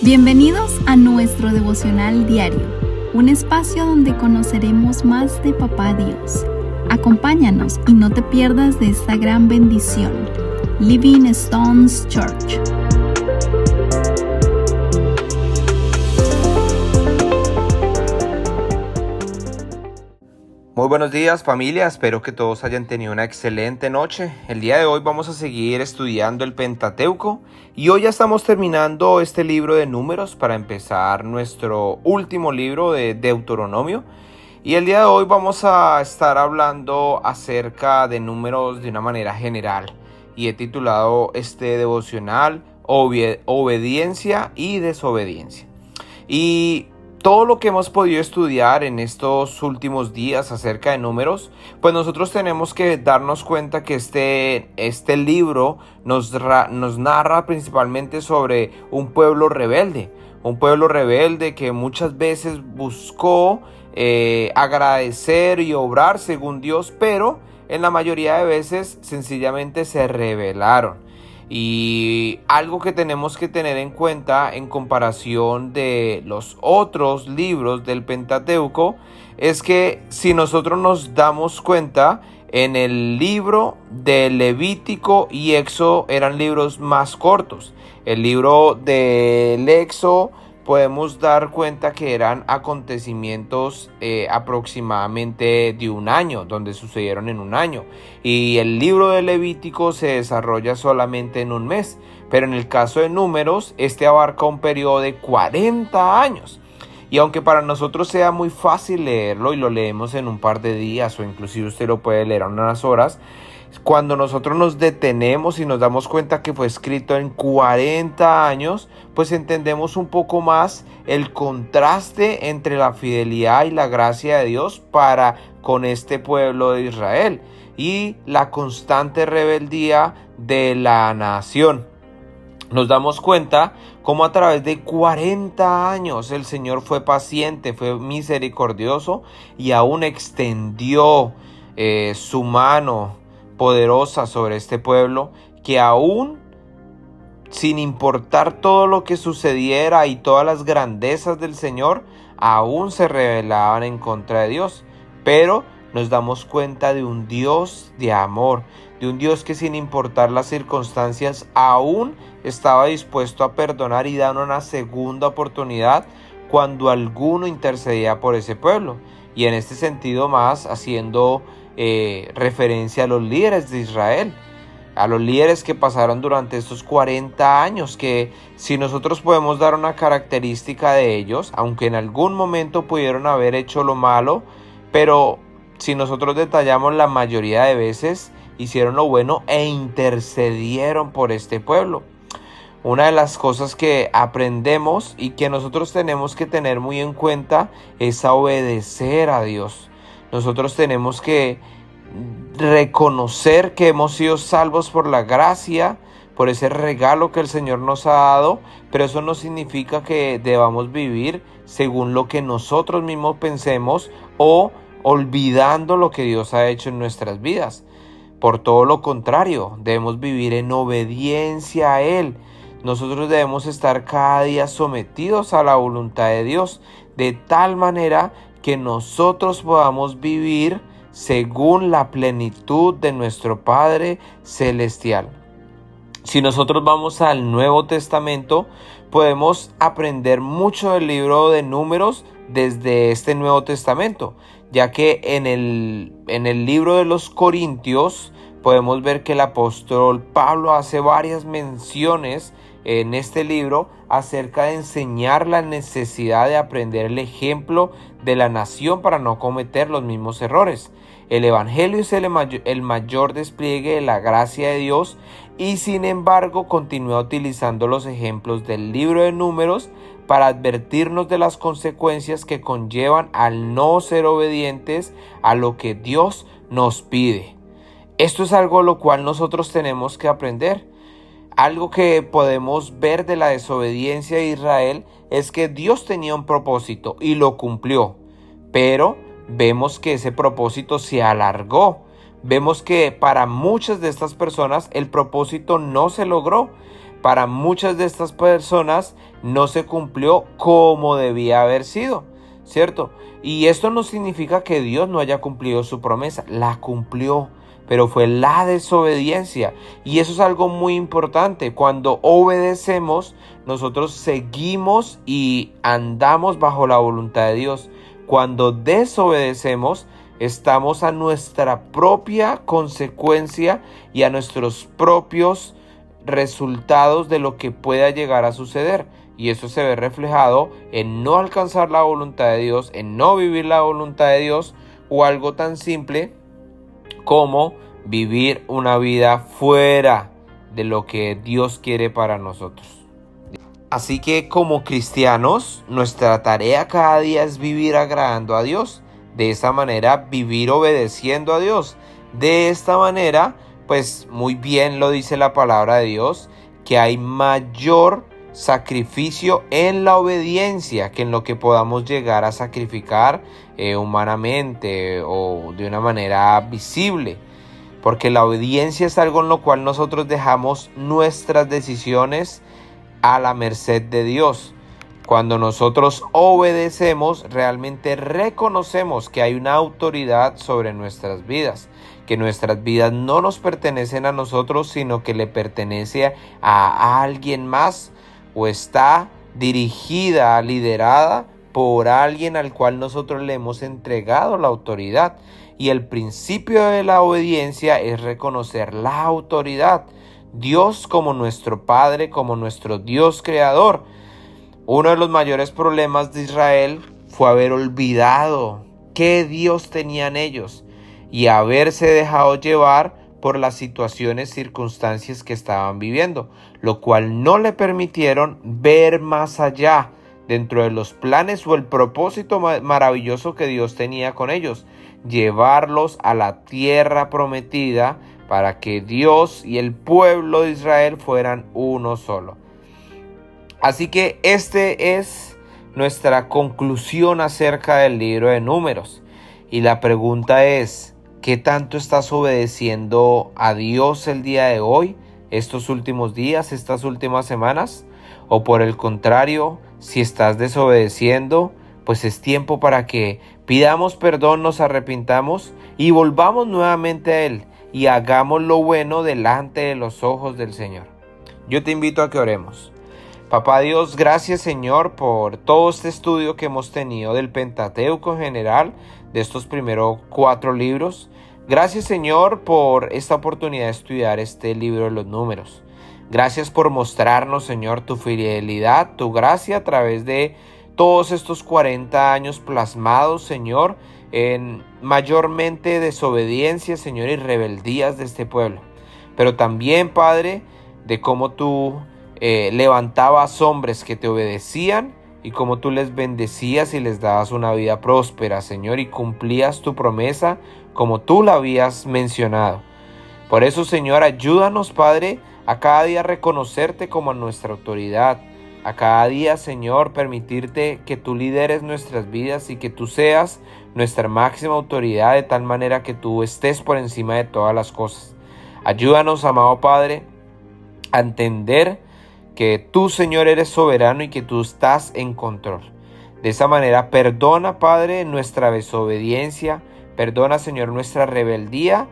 Bienvenidos a nuestro devocional diario, un espacio donde conoceremos más de Papá Dios. Acompáñanos y no te pierdas de esta gran bendición. Living Stones Church. Muy buenos días, familia, espero que todos hayan tenido una excelente noche. El día de hoy vamos a seguir estudiando el Pentateuco y hoy ya estamos terminando este libro de Números para empezar nuestro último libro de Deuteronomio. Y el día de hoy vamos a estar hablando acerca de números de una manera general y he titulado este devocional Obediencia y Desobediencia. Y todo lo que hemos podido estudiar en estos últimos días acerca de números, pues nosotros tenemos que darnos cuenta que este libro nos narra principalmente sobre un pueblo rebelde que muchas veces buscó agradecer y obrar según Dios, pero en la mayoría de veces sencillamente se rebelaron. Y algo que tenemos que tener en cuenta en comparación de los otros libros del Pentateuco es que si nosotros nos damos cuenta, en el libro de Levítico y Éxodo eran libros más cortos. El libro del Éxodo podemos dar cuenta que eran acontecimientos aproximadamente de un año, donde sucedieron en un año. Y el libro de Levítico se desarrolla solamente en un mes. Pero en el caso de Números, este abarca un periodo de 40 años. Y aunque para nosotros sea muy fácil leerlo y lo leemos en un par de días o inclusive usted lo puede leer en unas horas, cuando nosotros nos detenemos y nos damos cuenta que fue escrito en 40 años, pues entendemos un poco más el contraste entre la fidelidad y la gracia de Dios para con este pueblo de Israel y la constante rebeldía de la nación. Nos damos cuenta cómo a través de 40 años el Señor fue paciente, fue misericordioso y aún extendió su mano poderosa sobre este pueblo, que aún sin importar todo lo que sucediera y todas las grandezas del Señor, aún se rebelaban en contra de Dios. Pero nos damos cuenta de un Dios de amor, de un Dios que sin importar las circunstancias aún estaba dispuesto a perdonar y dar una segunda oportunidad cuando alguno intercedía por ese pueblo. Y en este sentido más haciendo referencia a los líderes de Israel, a los líderes que pasaron durante estos 40 años, que si nosotros podemos dar una característica de ellos, aunque en algún momento pudieron haber hecho lo malo, pero si nosotros detallamos, la mayoría de veces hicieron lo bueno e intercedieron por este pueblo. Una de las cosas que aprendemos y que nosotros tenemos que tener muy en cuenta es a obedecer a Dios. Nosotros tenemos que reconocer que hemos sido salvos por la gracia, por ese regalo que el Señor nos ha dado, pero eso no significa que debamos vivir según lo que nosotros mismos pensemos o olvidando lo que Dios ha hecho en nuestras vidas. Por todo lo contrario, debemos vivir en obediencia a Él. Nosotros debemos estar cada día sometidos a la voluntad de Dios, de tal manera que nosotros podamos vivir según la plenitud de nuestro Padre Celestial. Si nosotros vamos al Nuevo Testamento, podemos aprender mucho del libro de Números desde este Nuevo Testamento, ya que en el libro de los Corintios podemos ver que el apóstol Pablo hace varias menciones en este libro acerca de enseñar la necesidad de aprender el ejemplo de la nación para no cometer los mismos errores. El evangelio es el mayor despliegue de la gracia de Dios y sin embargo continúa utilizando los ejemplos del libro de Números para advertirnos de las consecuencias que conllevan al no ser obedientes a lo que Dios nos pide. Esto es algo lo cual nosotros tenemos que aprender. Algo que podemos ver de la desobediencia de Israel es que Dios tenía un propósito y lo cumplió, pero vemos que ese propósito se alargó. Vemos que para muchas de estas personas el propósito no se logró. Para muchas de estas personas no se cumplió como debía haber sido, ¿cierto? Y esto no significa que Dios no haya cumplido su promesa, la cumplió, pero fue la desobediencia. Y eso es algo muy importante. Cuando obedecemos, nosotros seguimos y andamos bajo la voluntad de Dios. Cuando desobedecemos, estamos a nuestra propia consecuencia y a nuestros propios resultados de lo que pueda llegar a suceder. Y eso se ve reflejado en no alcanzar la voluntad de Dios, en no vivir la voluntad de Dios, o algo tan simple como vivir una vida fuera de lo que Dios quiere para nosotros. Así que como cristianos, nuestra tarea cada día es vivir agradando a Dios. De esa manera, vivir obedeciendo a Dios. De esta manera, pues muy bien lo dice la palabra de Dios, que hay mayor sacrificio en la obediencia que en lo que podamos llegar a sacrificar humanamente o de una manera visible. Porque la obediencia es algo en lo cual nosotros dejamos nuestras decisiones a la merced de Dios. Cuando nosotros obedecemos, realmente reconocemos que hay una autoridad sobre nuestras vidas, que nuestras vidas no nos pertenecen a nosotros, sino que le pertenece a alguien más, o está dirigida, liderada por alguien al cual nosotros le hemos entregado la autoridad. Y el principio de la obediencia es reconocer la autoridad. Dios como nuestro Padre, como nuestro Dios creador. Uno de los mayores problemas de Israel fue haber olvidado qué Dios tenían ellos y haberse dejado llevar por las situaciones, circunstancias que estaban viviendo, lo cual no le permitieron ver más allá dentro de los planes o el propósito maravilloso que Dios tenía con ellos, llevarlos a la tierra prometida para que Dios y el pueblo de Israel fueran uno solo. Así que este es nuestra conclusión acerca del libro de Números. Y la pregunta es, ¿qué tanto estás obedeciendo a Dios el día de hoy, estos últimos días, estas últimas semanas? O por el contrario, si estás desobedeciendo, pues es tiempo para que pidamos perdón, nos arrepintamos y volvamos nuevamente a Él y hagamos lo bueno delante de los ojos del Señor. Yo te invito a que oremos. Papá Dios, gracias Señor por todo este estudio que hemos tenido del Pentateuco en general, de estos primeros 4 libros. Gracias Señor por esta oportunidad de estudiar este libro de los Números. Gracias por mostrarnos Señor tu fidelidad, tu gracia a través de todos estos 40 años plasmados Señor en mayormente desobediencia Señor y rebeldías de este pueblo. Pero también Padre de cómo tú levantabas hombres que te obedecían y cómo tú les bendecías y les dabas una vida próspera, Señor, y cumplías tu promesa como tú la habías mencionado. Por eso, Señor, ayúdanos, Padre, a cada día reconocerte como nuestra autoridad, a cada día, Señor, permitirte que tú lideres nuestras vidas y que tú seas nuestra máxima autoridad de tal manera que tú estés por encima de todas las cosas. Ayúdanos, amado Padre, a entender que tú, Señor, eres soberano y que tú estás en control. De esa manera, perdona, Padre, nuestra desobediencia, perdona, Señor, nuestra rebeldía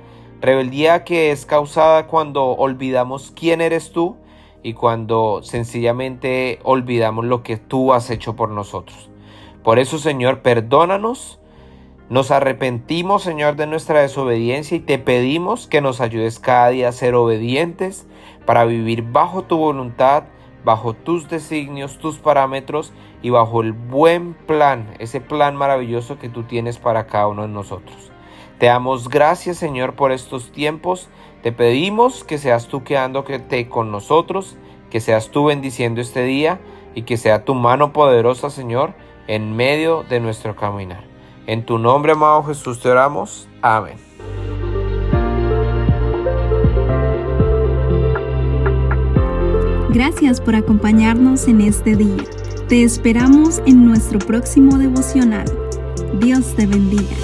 que es causada cuando olvidamos quién eres tú y cuando sencillamente olvidamos lo que tú has hecho por nosotros. Por eso, Señor, perdónanos, nos arrepentimos, Señor, de nuestra desobediencia y te pedimos que nos ayudes cada día a ser obedientes para vivir bajo tu voluntad, bajo tus designios, tus parámetros y bajo el buen plan, ese plan maravilloso que tú tienes para cada uno de nosotros. Te damos gracias, Señor, por estos tiempos. Te pedimos que seas tú quedándote con nosotros, que seas tú bendiciendo este día y que sea tu mano poderosa, Señor, en medio de nuestro caminar. En tu nombre, amado Jesús, te oramos. Amén. Gracias por acompañarnos en este día. Te esperamos en nuestro próximo devocional. Dios te bendiga.